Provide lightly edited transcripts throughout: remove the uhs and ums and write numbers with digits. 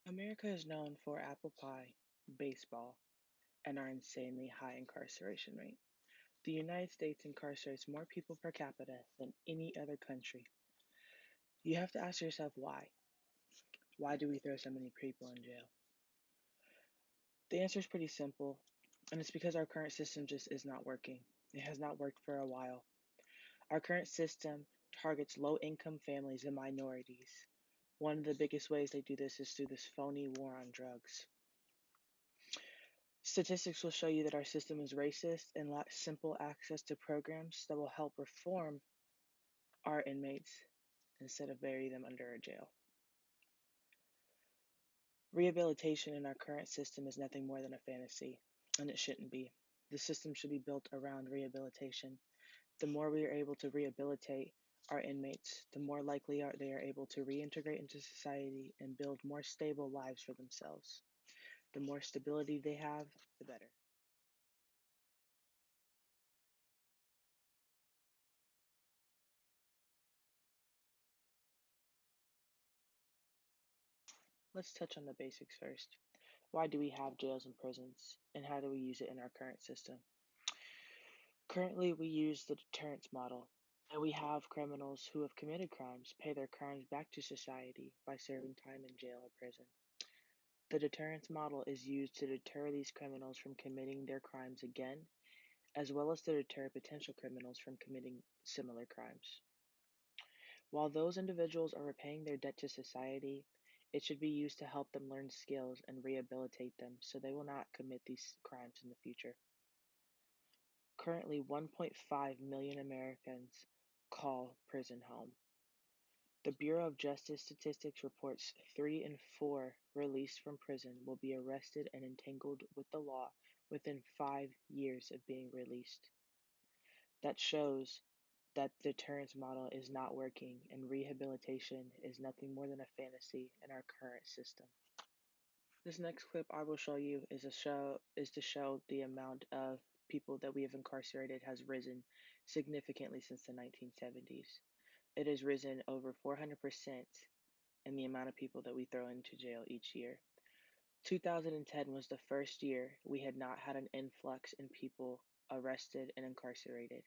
America is known for apple pie, baseball, and our insanely high incarceration rate. The United States incarcerates more people per capita than any other country. You have to ask yourself why. Why do we throw so many people in jail? The answer is pretty simple, and it's because our current system just is not working. It has not worked for a while. Our current system targets low income families and minorities. One of the biggest ways they do this is through this phony war on drugs. Statistics will show you that our system is racist and lacks simple access to programs that will help reform our inmates instead of bury them under a jail. Rehabilitation in our current system is nothing more than a fantasy, and it shouldn't be. The system should be built around rehabilitation. The more we are able to rehabilitate our inmates, the more likely they are able to reintegrate into society and build more stable lives for themselves. The more stability they have, the better. Let's touch on the basics first. Why do we have jails and prisons, and how do we use it in our current system? Currently, we use the deterrence model, and we have criminals who have committed crimes pay their crimes back to society by serving time in jail or prison. The deterrence model is used to deter these criminals from committing their crimes again, as well as to deter potential criminals from committing similar crimes. While those individuals are repaying their debt to society, it should be used to help them learn skills and rehabilitate them so they will not commit these crimes in the future. Currently, 1.5 million Americans call prison home. The Bureau of Justice Statistics reports 3 in 4 released from prison will be arrested and entangled with the law within 5 years of being released. That shows that the deterrence model is not working and rehabilitation is nothing more than a fantasy in our current system. This next clip I will show you is to show the amount of people that we have incarcerated has risen significantly since the 1970s. It has risen over 400% in the amount of people that we throw into jail each year. 2010 was the first year we had not had an influx in people arrested and incarcerated.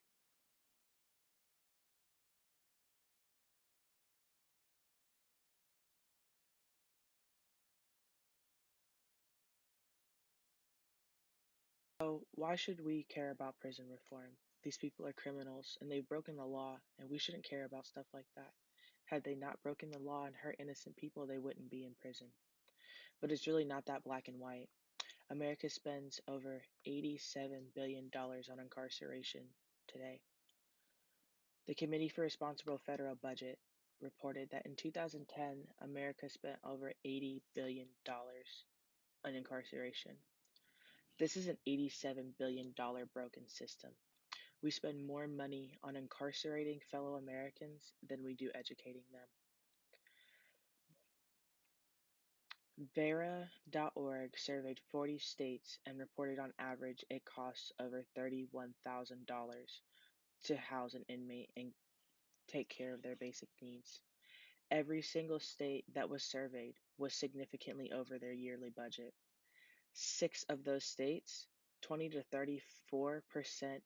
So, why should we care about prison reform? These people are criminals and they've broken the law, and we shouldn't care about stuff like that. Had they not broken the law and hurt innocent people, they wouldn't be in prison. But it's really not that black and white. America spends over $87 billion on incarceration today. The Committee for Responsible Federal Budget reported that in 2010, America spent over $80 billion on incarceration. This is an $87 billion broken system. We spend more money on incarcerating fellow Americans than we do educating them. Vera.org surveyed 40 states and reported on average it costs over $31,000 to house an inmate and take care of their basic needs. Every single state that was surveyed was significantly over their yearly budget. 6 of those states, 20 to 34%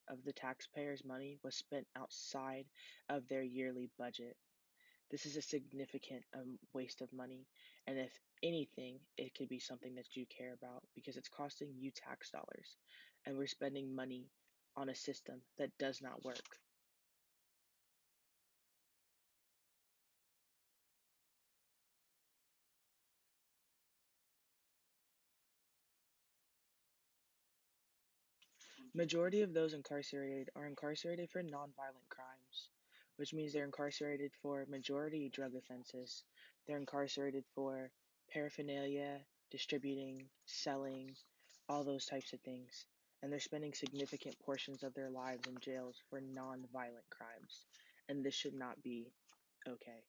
of the taxpayers' money was spent outside of their yearly budget. This is a significant waste of money, and if anything, it could be something that you care about because it's costing you tax dollars, and we're spending money on a system that does not work. Majority of those incarcerated are incarcerated for nonviolent crimes, which means they're incarcerated for majority drug offenses. They're incarcerated for paraphernalia, distributing, selling, all those types of things. And they're spending significant portions of their lives in jails for nonviolent crimes. And this should not be okay.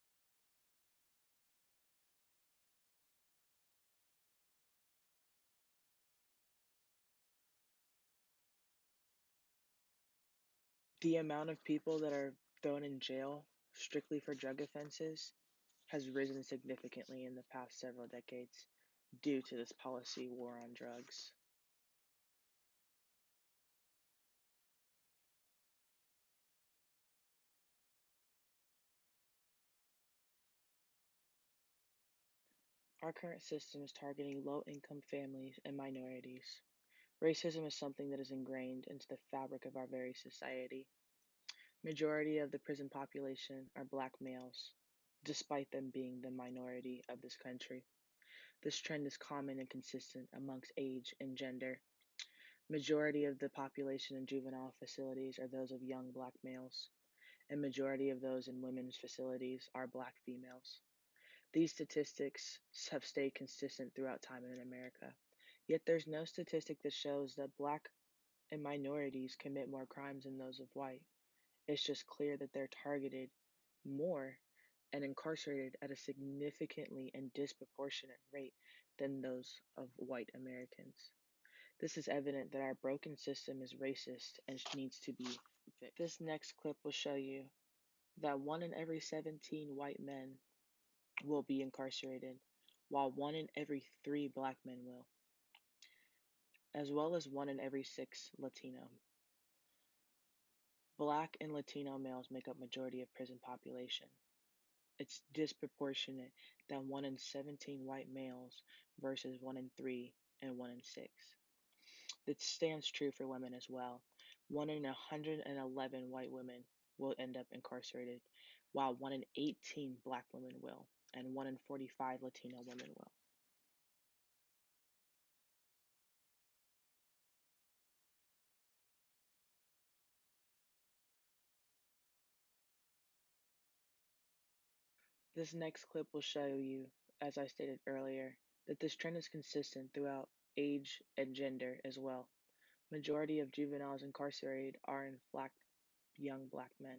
The amount of people that are thrown in jail strictly for drug offenses has risen significantly in the past several decades. due to this policy war on drugs. Our current system is targeting low-income families and minorities. Racism is something that is ingrained into the fabric of our very society. Majority of the prison population are black males, despite them being the minority of this country. This trend is common and consistent amongst age and gender. Majority of the population in juvenile facilities are those of young black males, and majority of those in women's facilities are black females. These statistics have stayed consistent throughout time in America. Yet there's no statistic that shows that black and minorities commit more crimes than those of white. It's just clear that they're targeted more and incarcerated at a significantly and disproportionate rate than those of white Americans. This is evident that our broken system is racist and needs to be fixed. This next clip will show you that 1 in every 17 white men will be incarcerated, while 1 in every 3 black men will, as well as 1 in every 6 Latino. Black and Latino males make up majority of prison population. It's disproportionate that 1 in 17 white males versus 1 in 3 and 1 in 6. This stands true for women as well. 1 in 111 white women will end up incarcerated, while 1 in 18 black women will, and 1 in 45 Latino women will. This next clip will show you, as I stated earlier, that this trend is consistent throughout age and gender as well. Majority of juveniles incarcerated are in fact young black men.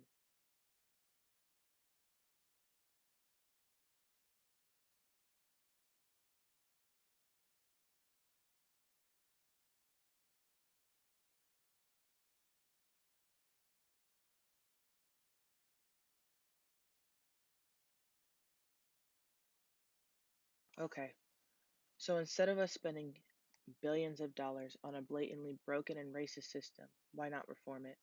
Okay, so instead of us spending billions of dollars on a blatantly broken and racist system, why not reform it?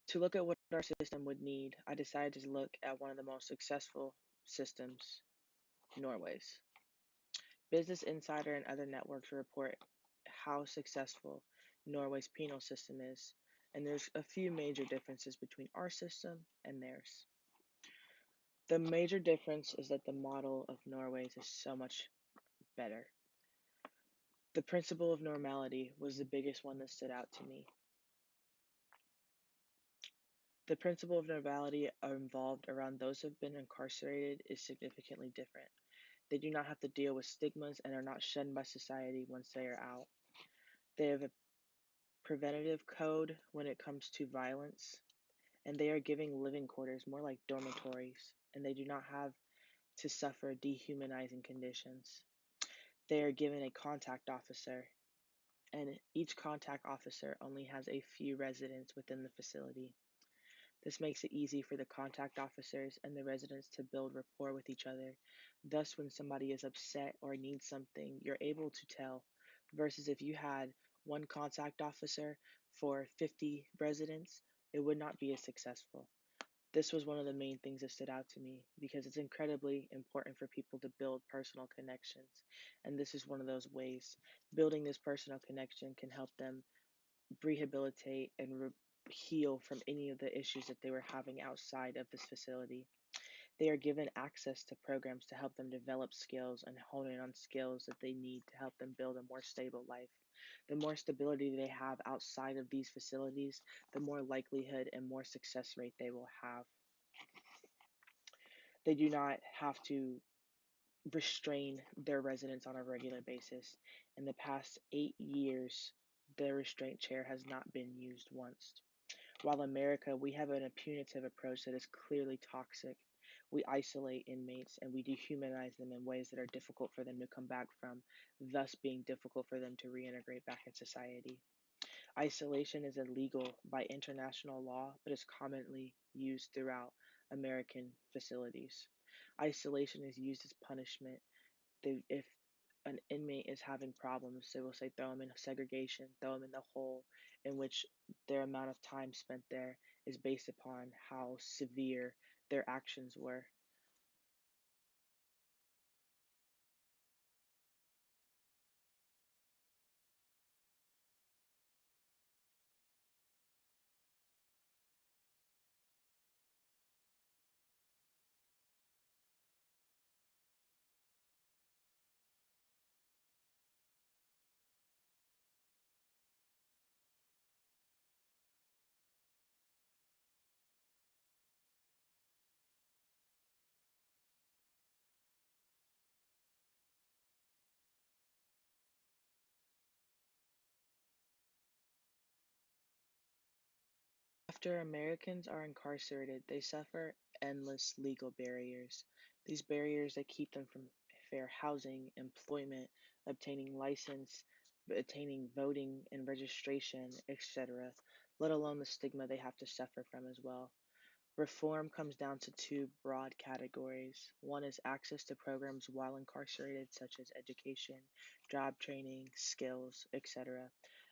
To look at what our system would need, I decided to look at one of the most successful systems, Norway's. Business Insider and other networks report how successful Norway's penal system is, and there's a few major differences between our system and theirs. The major difference is that the model of Norway's is so much better. The principle of normality was the biggest one that stood out to me. The principle of normality involved around those who have been incarcerated is significantly different. They do not have to deal with stigmas and are not shunned by society once they are out. They have a preventative code when it comes to violence, and they are giving living quarters more like dormitories, and they do not have to suffer dehumanizing conditions. They are given a contact officer, and each contact officer only has a few residents within the facility. This makes it easy for the contact officers and the residents to build rapport with each other. Thus, when somebody is upset or needs something, you're able to tell. Versus if you had one contact officer for 50 residents, it would not be as successful. This was one of the main things that stood out to me because it's incredibly important for people to build personal connections. And this is one of those ways. Building this personal connection can help them rehabilitate and heal from any of the issues that they were having outside of this facility. They are given access to programs to help them develop skills and hone in on skills that they need to help them build a more stable life. The more stability they have outside of these facilities, the more likelihood and more success rate they will have. They do not have to restrain their residents on a regular basis. In the past 8 years, the restraint chair has not been used once. While in America, we have a punitive approach that is clearly toxic. We isolate inmates and we dehumanize them in ways that are difficult for them to come back from, thus being difficult for them to reintegrate back in society. Isolation is illegal by international law, but is commonly used throughout American facilities. Isolation is used as punishment. If an inmate is having problems, they will say throw them in segregation, throw them in the hole, in which their amount of time spent there is based upon how severe their actions were. After Americans are incarcerated, they suffer endless legal barriers. These barriers that keep them from fair housing, employment, obtaining license, attaining voting and registration, etc., let alone the stigma they have to suffer from as well. Reform comes down to two broad categories. One is access to programs while incarcerated, such as education, job training, skills, etc.,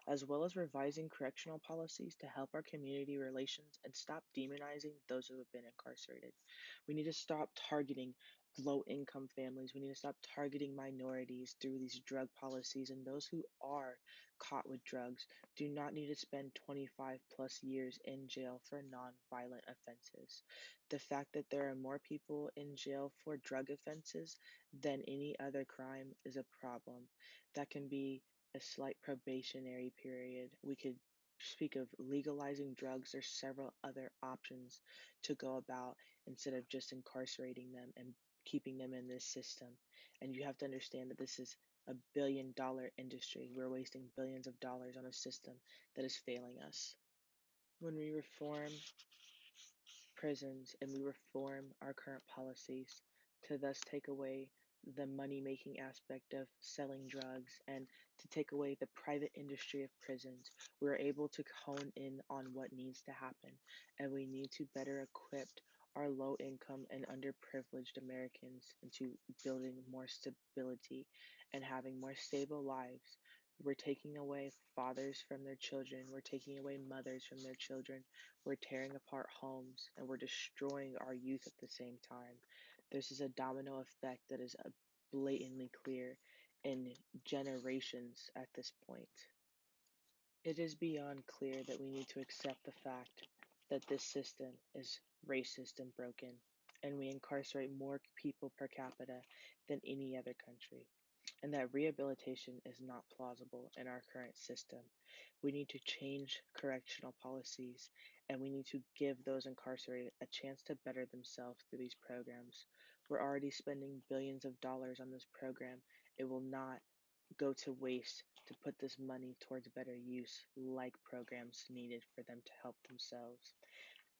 as well as revising correctional policies to help our community relations and stop demonizing those who have been incarcerated. We need to stop targeting low income families. We need to stop targeting minorities through these drug policies, and those who are caught with drugs do not need to spend 25 plus years in jail for non-violent offenses. The fact that there are more people in jail for drug offenses than any other crime is a problem. That can be a slight probationary period. We could speak of legalizing drugs. There's several other options to go about instead of just incarcerating them and keeping them in this system. And you have to understand that this is a $1 billion industry. We're wasting billions of dollars on a system that is failing us. When we reform prisons and we reform our current policies to thus take away the money making aspect of selling drugs and to take away the private industry of prisons, we're able to hone in on what needs to happen. And we need to better equip our low income and underprivileged Americans into building more stability and having more stable lives. We're taking away fathers from their children. We're taking away mothers from their children. We're tearing apart homes and we're destroying our youth at the same time. This is a domino effect that is blatantly clear in generations at this point. It is beyond clear that we need to accept the fact that this system is racist and broken, and we incarcerate more people per capita than any other country, and that rehabilitation is not plausible in our current system. We need to change correctional policies, and we need to give those incarcerated a chance to better themselves through these programs. We're already spending billions of dollars on this program. It will not go to waste to put this money towards better use, like programs needed for them to help themselves.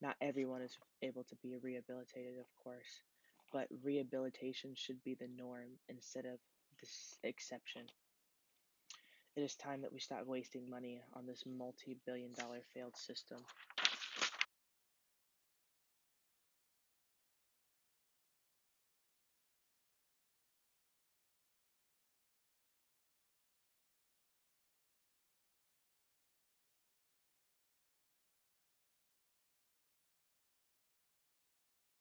Not everyone is able to be rehabilitated, of course, but rehabilitation should be the norm instead of this exception. It is time that we stop wasting money on this multi-billion dollar failed system.